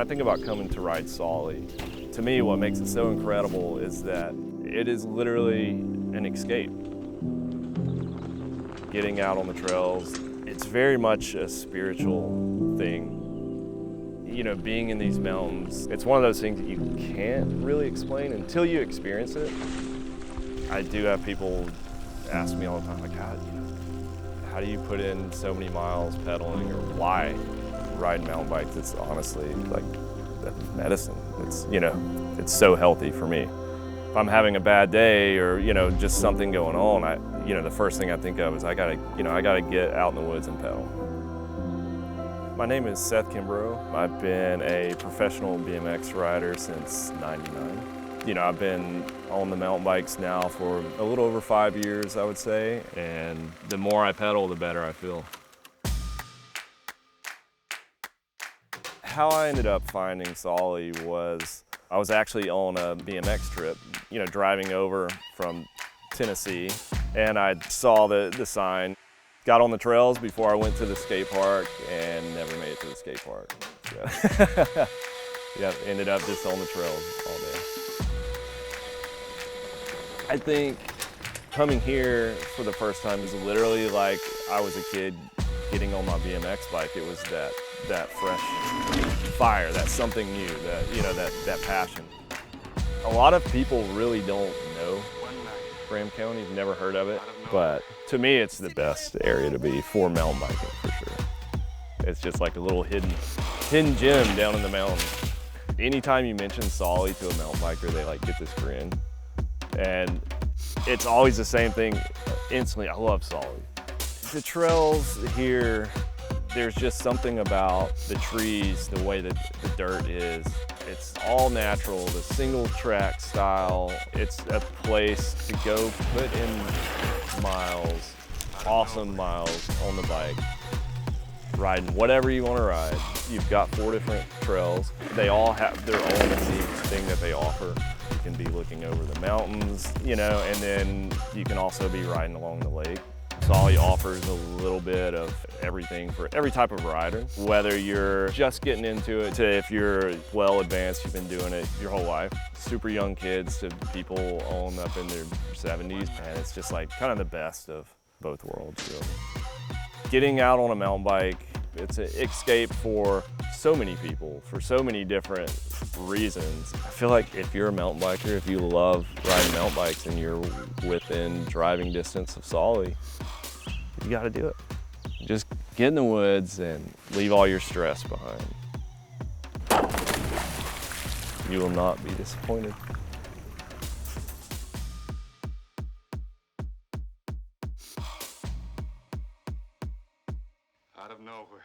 think about coming to ride Tsali, to me what makes it so incredible is that it is literally an escape. Getting out on the trails, it's very much a spiritual thing. You know, being in these mountains, it's one of those things that you can't really explain until you experience it. I do have people ask me all the time, like, how do you put in so many miles pedaling, or why riding mountain bikes? It's honestly like medicine. It's, you know, it's so healthy for me. If I'm having a bad day or, you know, just something going on, the first thing I think of is I gotta get out in the woods and pedal. My name is Seth Kimbrough. I've been a professional BMX rider since '99. You know, I've been on the mountain bikes now for a little over 5 years, I would say, and the more I pedal, the better I feel. How I ended up finding Tsali was, I was actually on a BMX trip, you know, driving over from Tennessee, and I saw the sign. Got on the trails before I went to the skate park and never made it to the skate park. So yeah, ended up just on the trails all day. I think coming here for the first time is literally like I was a kid getting on my BMX bike. It was that fresh fire, that something new, that passion. A lot of people really don't know Graham County, you've never heard of it, but to me it's the best area to be for mountain biking for sure. It's just like a little hidden gem down in the mountains. Anytime you mention Tsali to a mountain biker, they like get this grin. And it's always the same thing instantly. I love Tsali. The trails here, there's just something about the trees, the way that the dirt is. It's all natural, the Singletrack style. It's a place to go put in miles, awesome miles on the bike, riding whatever you want to ride. You've got 4 different trails. They all have their own unique thing that they offer. You can be looking over the mountains, you know, and then you can also be riding along the lake. Tsali offers a little bit of everything for every type of rider, whether you're just getting into it to if you're well advanced, you've been doing it your whole life. Super young kids to people on up in their 70s, and it's just like kind of the best of both worlds, really. Getting out on a mountain bike, it's an escape for so many people, for so many different reasons. I feel like if you're a mountain biker, if you love riding mountain bikes and you're within driving distance of Tsali, you gotta do it. Just get in the woods and leave all your stress behind. You will not be disappointed. Out of nowhere.